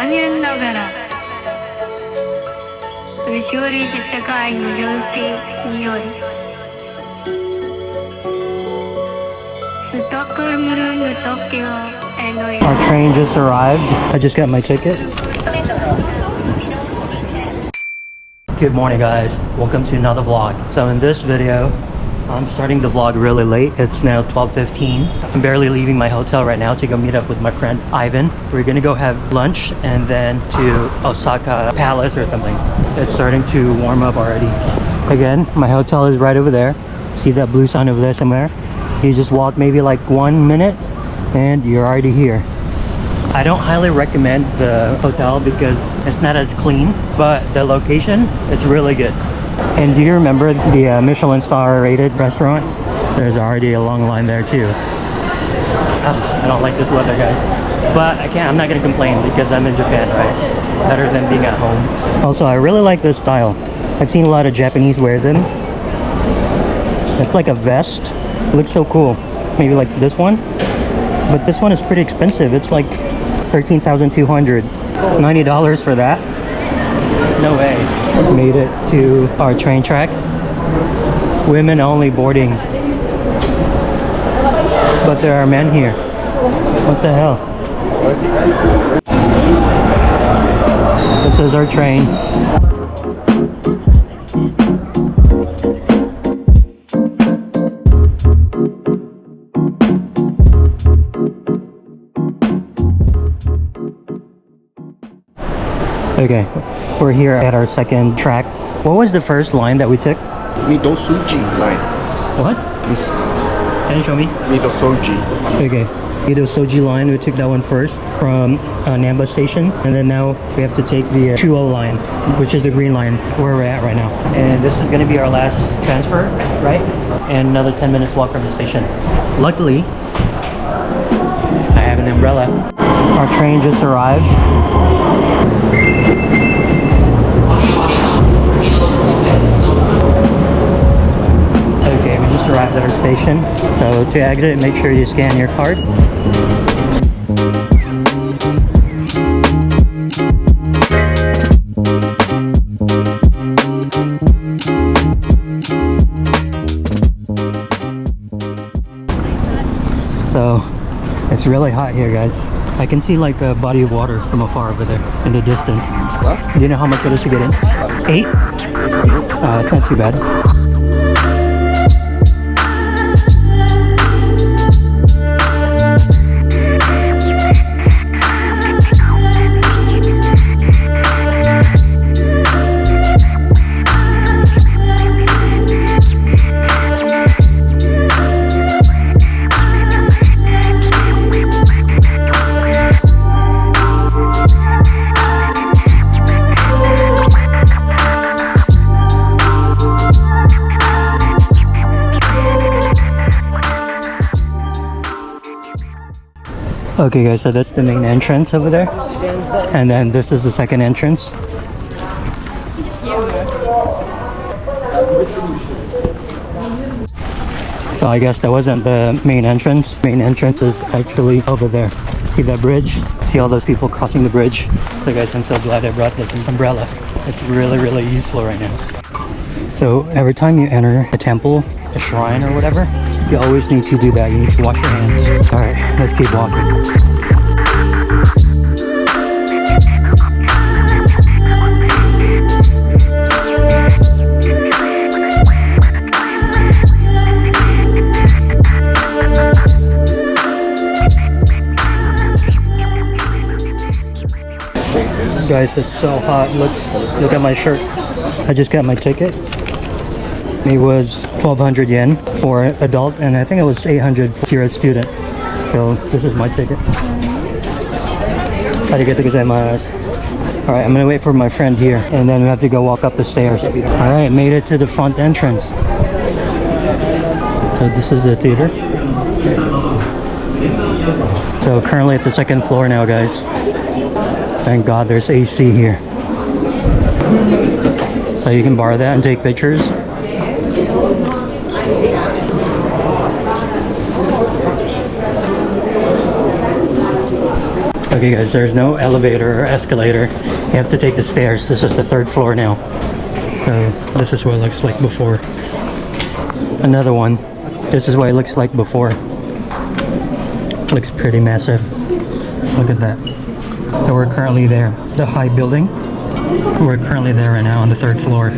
残念ながら勝利した会の要請によりストックホルムの東京への Our train just arrived. I just got my ticket. Good morning guys, welcome to another vlog. So in this video, I'm starting the vlog really late. It's now 12:15. I'm barely leaving my hotel right now to go meet up with my friend Ivan. We're gonna go have lunch and then to Osaka Palace or something. It's starting to warm up already. Again, my hotel is right over there. See that blue sign over there somewhere? You just walk maybe like 1 minute and you're already here. I don't highly recommend the hotel because it's not as clean, but the location, it's really good. And do you remember the Michelin star rated restaurant? There's already a long line there too. I don't like this weather, guys, but I'm not gonna complain because I'm in Japan, right? Better than being at home. Also, I really like this style. I've seen a lot of Japanese wear them. It's like a vest. It looks so cool. Maybe like this one, but this one is pretty expensive. It's like $13,200. $90 for that? No way. Made it to our train track. Women only boarding. But there are men here. What the hell? This is our train. Okay, we're here at our second track. What was the first line that we took? Midosuji line. What? This Can you show me? Midosuji. Okay, Soji line, we took that one first from Namba station, and then now we have to take the 2O line, which is the green line where we're at right now. And this is going to be our last transfer, right? And another 10 minutes walk from the station. Luckily, I have an umbrella. Our train just arrived. Okay, we just arrived at our station. So to exit, make sure you scan your card. So it's really hot here, guys. I can see like a body of water from afar over there in the distance. Do you know how much it is to get in? 8? It's not too bad. Okay guys, so that's the main entrance over there, and then this is the second entrance. So I guess that wasn't the main entrance. Main entrance is actually over there. See that bridge? See all those people crossing the bridge? So guys, I'm so glad I brought this umbrella. It's really useful right now. So every time you enter a temple, a shrine or whatever, you always need to do that. You need to wash your hands. Alright, let's keep walking. Guys, it's so hot. Look at my shirt. I just got my ticket. It was 1,200 yen for adult, and I think it was 800 if you're a student. So this is my ticket. Alright, I'm gonna wait for my friend here, and then we have to go walk up the stairs. Alright, made it to the front entrance. So this is the theater. So currently at the second floor now, guys. Thank God there's AC here. So you can borrow that and take pictures. Okay guys, there's no elevator or escalator. You have to take the stairs. This is the 3rd floor now. So this is what it looks like before. Another one. This is what it looks like before. Looks pretty massive. Look at that. So we're currently there. The high building. We're currently there right now on the 3rd floor.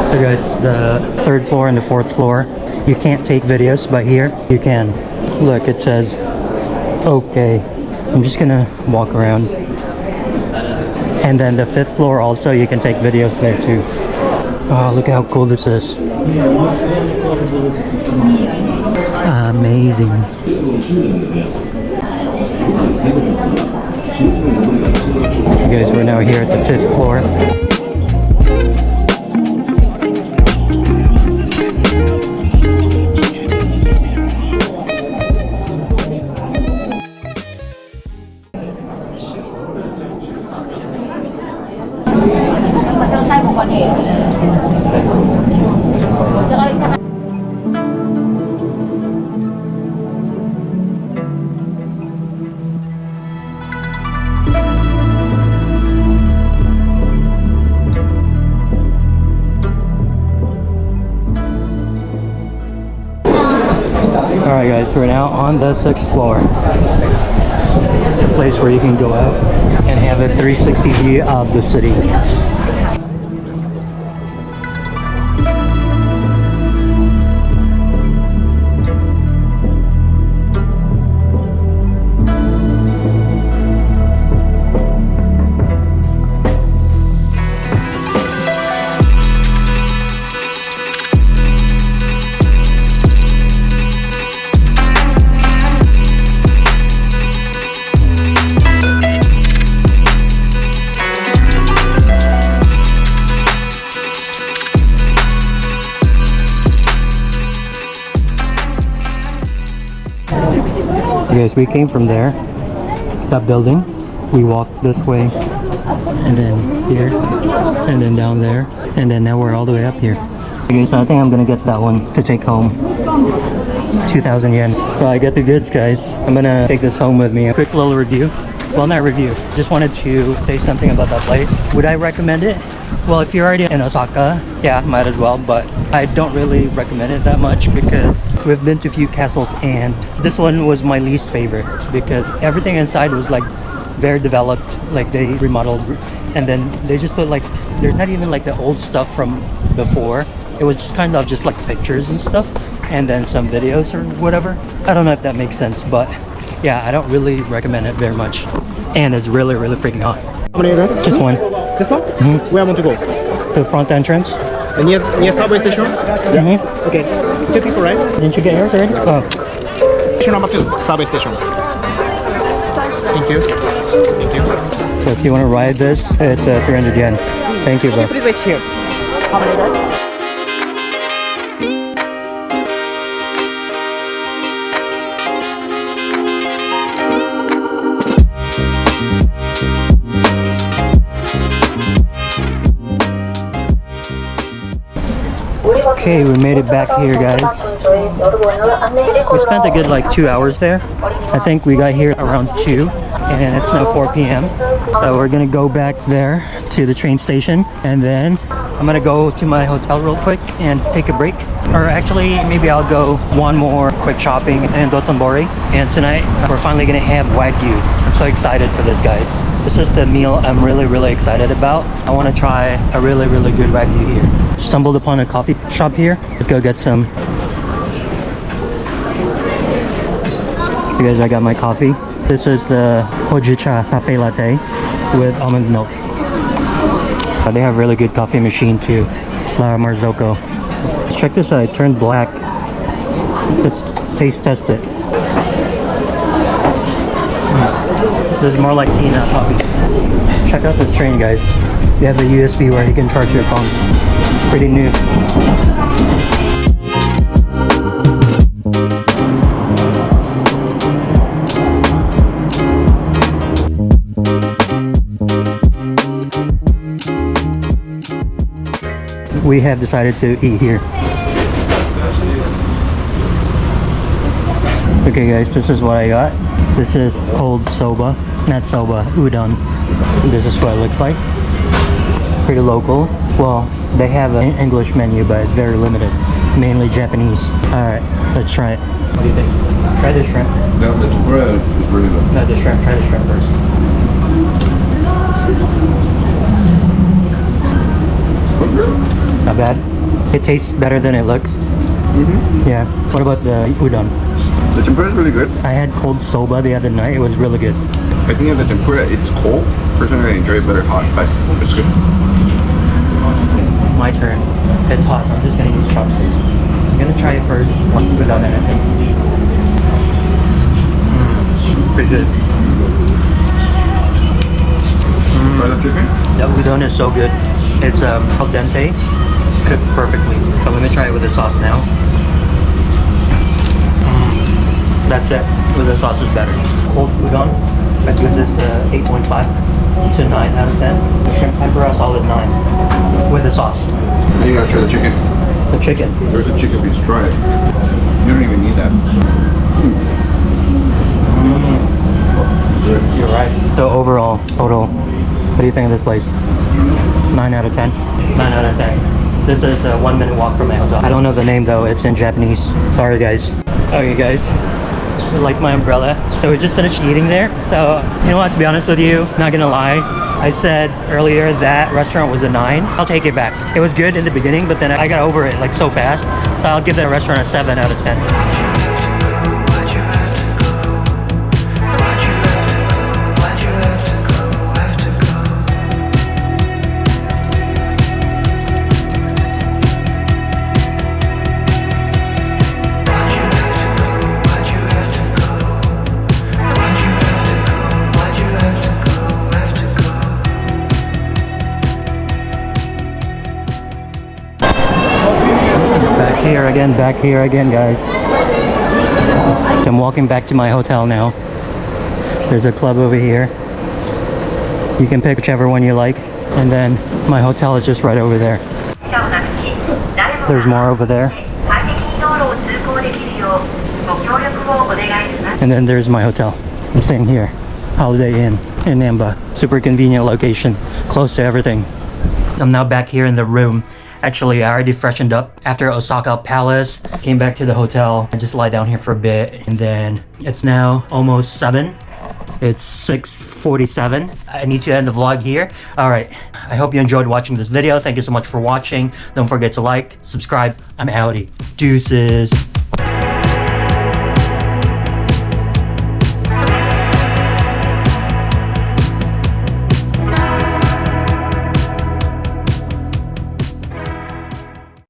So guys, the 3rd floor and the 4th floor, you can't take videos, but here you can. Look, it says okay. I'm just gonna walk around. And then the 5th floor also, you can take videos there too. Oh, look how cool this is. Amazing. You guys, we're now here at the 5th floor. Alright guys, we're now on the 6th floor. The place where you can go out and have a 360 view of the city. Guys, we came from there, that building. We walked this way, and then here, and then down there, and then now we're all the way up here. Okay, so I think I'm gonna get that one to take home. 2,000 yen. So I get the goods, guys. I'm gonna take this home with me. A quick little review. Well, not review. Just wanted to say something about that place. Would I recommend it? Well, if you're already in Osaka, yeah, might as well, but I don't really recommend it that much because we've been to a few castles and this one was my least favorite because everything inside was like very developed, like they remodeled, and then they just put like, there's not even like the old stuff from before. It was just kind of just like pictures and stuff and then some videos or whatever. I don't know if that makes sense, but yeah, I don't really recommend it very much. And it's really freaking hot. How many of us? Just one. This one? Mm-hmm. Where I want to go? The front entrance. Near subway station? Yeah. Mm-hmm. Okay. 2 people, right? Didn't you get yours already? Oh. Station number 2, subway station. Thank you. Thank you. So if you want to ride this, it's 300 yen. Thank you, bro. Please wait here. How many guys? Okay, we made it back here, guys. We spent a good like 2 hours there. I think we got here around 2 and it's now 4 p.m. So we're gonna go back there to the train station and then I'm gonna go to my hotel real quick and take a break. Or actually, maybe I'll go one more quick shopping in Dotonbori. And tonight, we're finally gonna have Wagyu. I'm so excited for this, guys. This is the meal I'm really excited about. I want to try a really good Wagyu here. Stumbled upon a coffee shop here. Let's go get some. You guys, I got my coffee. This is the Hojicha cafe latte with almond milk. They have really good coffee machine too. La Marzocco. Check this out, it turned black. Let's taste test it. This is more like tea, not coffee. Check out this train, guys. You have the USB where you can charge your phone. Pretty new. We have decided to eat here. Okay guys, this is what I got. This is cold soba, not soba, udon. This is what it looks like. Pretty local. Well, they have an English menu, but it's very limited. Mainly Japanese. Alright, let's try it. What do you think? Try the shrimp. No, the tempura is really good. No, the shrimp. Try the shrimp first. Not bad. It tastes better than it looks. Yeah. What about the udon? The tempura is really good. I had cold soba the other night. It was really good. I think of the tempura, it's cold. Personally, I enjoy it better hot, but it's good. My turn. It's hot, so I'm just gonna use chopsticks. I'm gonna try it first without anything. Pretty good. Try the chicken? The udon is so good. It's al dente, cooked perfectly. So let me try it with the sauce now. That's it. With the sauce is better. Cold udon, I give this 8.5 to 9 out of 10. The shrimp tempura solid 9 with the sauce. Then you gotta try the chicken. The chicken. There's a chicken piece. Try it. You don't even need that. You're right. So overall, total, what do you think of this place? 9 out of 10? 9 out of 10. This is a 1 minute walk from my hotel. I don't know the name though, it's in Japanese. Sorry guys. Okay guys, like my umbrella. So we just finished eating there. So, you know what, to be honest with you, not gonna lie, I said earlier that restaurant was a 9. I'll take it back. It was good in the beginning, but then I got over it like so fast. So I'll give that restaurant a 7 out of 10. Back here again guys. I'm walking back to my hotel now. There's a club over here. You can pick whichever one you like. And then my hotel is just right over there. There's more over there. And then there's my hotel. I'm staying here. Holiday Inn in Namba. Super convenient location. Close to everything. I'm now back here in the room. Actually, I already freshened up after Osaka Palace. Came back to the hotel. I just lie down here for a bit. And then it's now almost 7. It's 6:47. I need to end the vlog here. Alright, I hope you enjoyed watching this video. Thank you so much for watching. Don't forget to like, subscribe. I'm outie. Deuces.